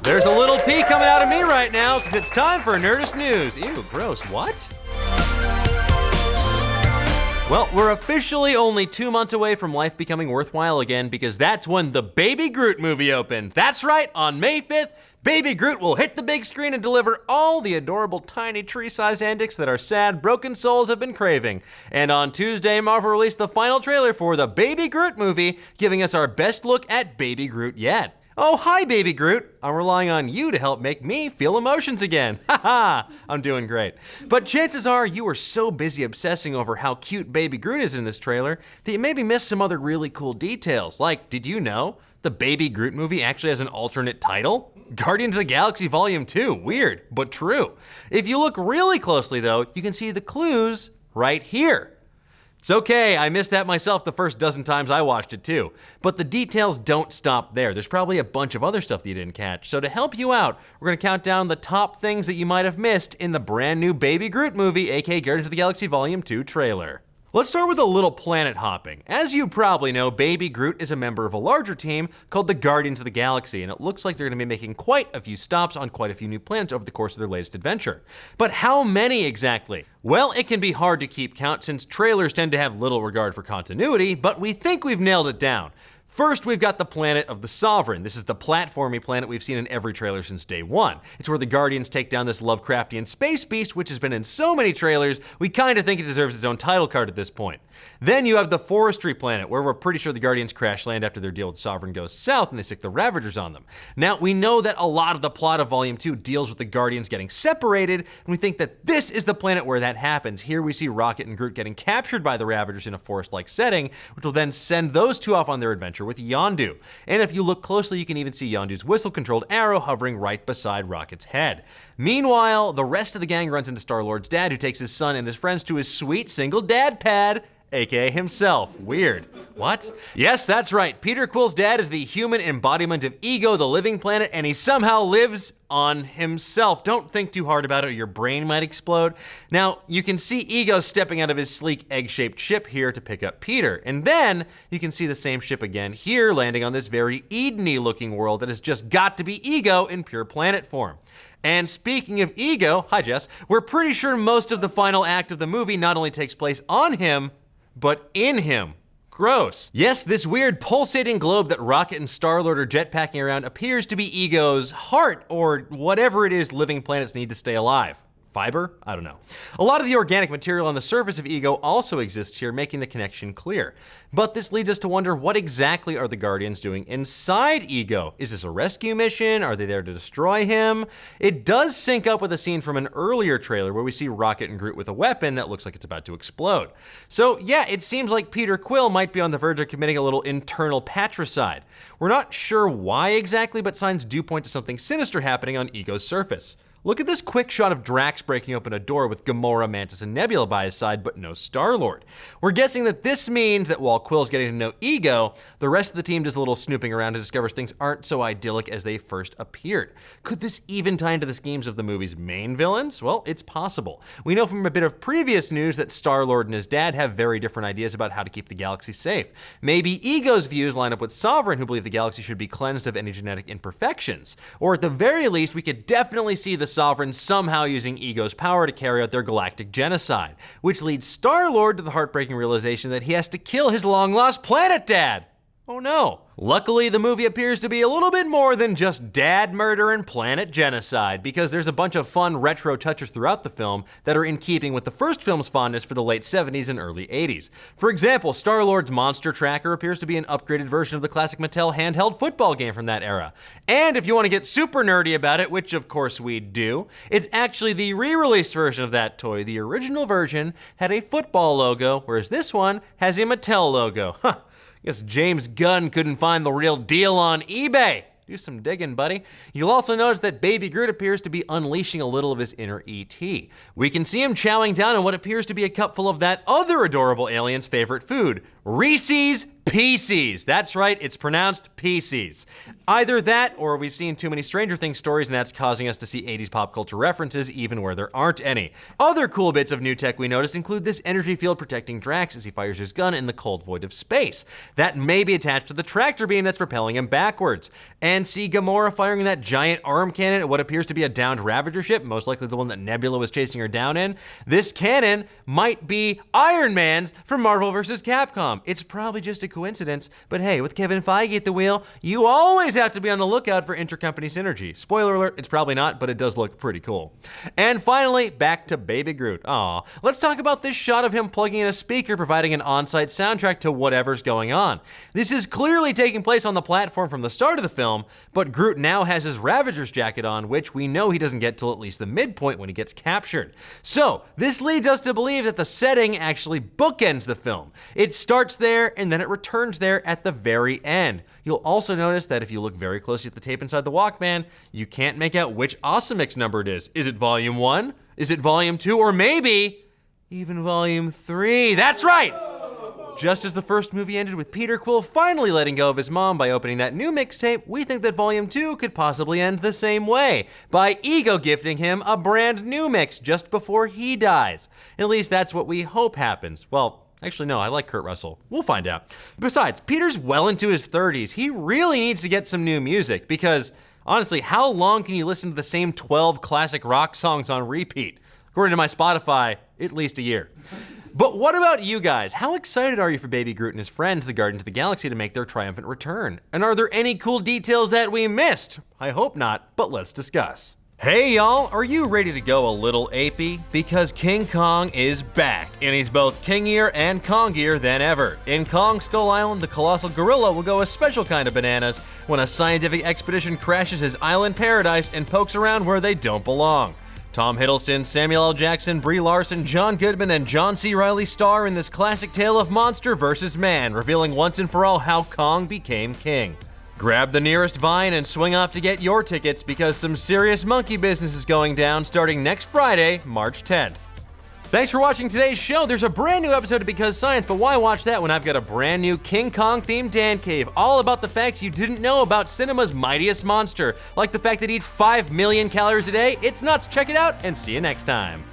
There's a little pee coming out of me right now because it's time for Nerdist News. Ew, gross. What? Well, we're officially only 2 months away from life becoming worthwhile again because that's when the Baby Groot movie opened. That's right, on May 5th, Baby Groot will hit the big screen and deliver all the adorable tiny tree-sized antics that our sad, broken souls have been craving. And on Tuesday, Marvel released the final trailer for the Baby Groot movie, giving us our best look at Baby Groot yet. Oh, hi, Baby Groot. I'm relying on you to help make me feel emotions again. Haha, I'm doing great. But chances are you were so busy obsessing over how cute Baby Groot is in this trailer that you maybe missed some other really cool details. Like, did you know the Baby Groot movie actually has an alternate title? Guardians of the Galaxy Volume 2. Weird, but true. If you look really closely, though, you can see the clues right here. It's okay, I missed that myself the first dozen times I watched it too. But the details don't stop there. There's probably a bunch of other stuff that you didn't catch. So to help you out, we're gonna count down the top things that you might have missed in the brand new Baby Groot movie, aka Guardians of the Galaxy Volume 2 trailer. Let's start with a little planet hopping. As you probably know, Baby Groot is a member of a larger team called the Guardians of the Galaxy, and it looks like they're gonna be making quite a few stops on quite a few new planets over the course of their latest adventure. But how many exactly? Well, it can be hard to keep count since trailers tend to have little regard for continuity, but we think we've nailed it down. First, we've got the planet of the Sovereign. This is the platformy planet we've seen in every trailer since day one. It's where the Guardians take down this Lovecraftian space beast, which has been in so many trailers, we kind of think it deserves its own title card at this point. Then you have the Forestry planet, where we're pretty sure the Guardians crash land after their deal with Sovereign goes south and they sick the Ravagers on them. Now, we know that a lot of the plot of Volume 2 deals with the Guardians getting separated, and we think that this is the planet where that happens. Here we see Rocket and Groot getting captured by the Ravagers in a forest-like setting, which will then send those two off on their adventure with Yondu. And if you look closely, you can even see Yondu's whistle-controlled arrow hovering right beside Rocket's head. Meanwhile, the rest of the gang runs into Star-Lord's dad, who takes his son and his friends to his sweet single dad pad, aka himself. Weird. What? Yes, that's right. Peter Quill's dad is the human embodiment of Ego, the living planet, and he somehow lives on himself. Don't think too hard about it or your brain might explode. Now, you can see Ego stepping out of his sleek egg-shaped ship here to pick up Peter. And then you can see the same ship again here, landing on this very Eden-y looking world that has just got to be Ego in pure planet form. And speaking of Ego, hi Jess, we're pretty sure most of the final act of the movie not only takes place on him, but in him. Gross. Yes, this weird pulsating globe that Rocket and Star-Lord are jetpacking around appears to be Ego's heart, or whatever it is living planets need to stay alive. Fiber? I don't know. A lot of the organic material on the surface of Ego also exists here, making the connection clear. But this leads us to wonder, what exactly are the Guardians doing inside Ego? Is this a rescue mission? Are they there to destroy him? It does sync up with a scene from an earlier trailer where we see Rocket and Groot with a weapon that looks like it's about to explode. So yeah, it seems like Peter Quill might be on the verge of committing a little internal patricide. We're not sure why exactly, but signs do point to something sinister happening on Ego's surface. Look at this quick shot of Drax breaking open a door with Gamora, Mantis, and Nebula by his side, but no Star-Lord. We're guessing that this means that while Quill's getting to know Ego, the rest of the team does a little snooping around and discovers things aren't so idyllic as they first appeared. Could this even tie into the schemes of the movie's main villains? Well, it's possible. We know from a bit of previous news that Star-Lord and his dad have very different ideas about how to keep the galaxy safe. Maybe Ego's views line up with Sovereign, who believe the galaxy should be cleansed of any genetic imperfections. Or at the very least, we could definitely see the Sovereign somehow using Ego's power to carry out their galactic genocide, which leads Star-Lord to the heartbreaking realization that he has to kill his long-lost planet dad. Oh no. Luckily, the movie appears to be a little bit more than just dad murder and planet genocide, because there's a bunch of fun retro touches throughout the film that are in keeping with the first film's fondness for the late 70s and early 80s. For example, Star-Lord's monster tracker appears to be an upgraded version of the classic Mattel handheld football game from that era. And if you want to get super nerdy about it, which of course we do, it's actually the re-released version of that toy. The original version had a football logo, whereas this one has a Mattel logo. Huh. Guess James Gunn couldn't find the real deal on eBay. Do some digging, buddy. You'll also notice that Baby Groot appears to be unleashing a little of his inner E.T. We can see him chowing down on what appears to be a cupful of that other adorable alien's favorite food, Reese's Pieces. That's right, it's pronounced Pieces. Either that, or we've seen too many Stranger Things stories and that's causing us to see 80s pop culture references even where there aren't any. Other cool bits of new tech we noticed include this energy field protecting Drax as he fires his gun in the cold void of space. That may be attached to the tractor beam that's propelling him backwards. And see Gamora firing that giant arm cannon at what appears to be a downed Ravager ship, most likely the one that Nebula was chasing her down in. This cannon might be Iron Man's from Marvel vs. Capcom. It's probably just a coincidence, but hey, with Kevin Feige at the wheel, you always have to be on the lookout for intercompany synergy. Spoiler alert, it's probably not, but it does look pretty cool. And finally, back to Baby Groot. Aw, let's talk about this shot of him plugging in a speaker, providing an on-site soundtrack to whatever's going on. This is clearly taking place on the platform from the start of the film, but Groot now has his Ravager's jacket on, which we know he doesn't get till at least the midpoint when he gets captured. So, this leads us to believe that the setting actually bookends the film. It starts there, and then it returns there at the very end. You'll also notice that if you look very closely at the tape inside the Walkman, you can't make out which Awesome Mix number it is. Is it volume 1? Is it volume 2? Or maybe even volume 3? That's right! Just as the first movie ended with Peter Quill finally letting go of his mom by opening that new mixtape, we think that volume 2 could possibly end the same way, by ego gifting him a brand new mix just before he dies. At least that's what we hope happens. Well, actually, no, I like Kurt Russell. We'll find out. Besides, Peter's well into his 30s. He really needs to get some new music because, honestly, how long can you listen to the same 12 classic rock songs on repeat? According to my Spotify, at least a year. But what about you guys? How excited are you for Baby Groot and his friends, the Guardians of the Galaxy, to make their triumphant return? And are there any cool details that we missed? I hope not, but let's discuss. Hey y'all, are you ready to go a little apey? Because King Kong is back, and he's both kingier and kongier than ever. In Kong Skull Island, the colossal gorilla will go a special kind of bananas when a scientific expedition crashes his island paradise and pokes around where they don't belong. Tom Hiddleston, Samuel L. Jackson, Brie Larson, John Goodman, and John C. Reilly star in this classic tale of monster versus man, revealing once and for all how Kong became king. Grab the nearest vine and swing off to get your tickets because some serious monkey business is going down starting next Friday, March 10th. Thanks for watching today's show. There's a brand new episode of Because Science, but why watch that when I've got a brand new King Kong themed Dan Cave all about the facts you didn't know about cinema's mightiest monster, like the fact that it eats 5 million calories a day? It's nuts. Check it out and see you next time.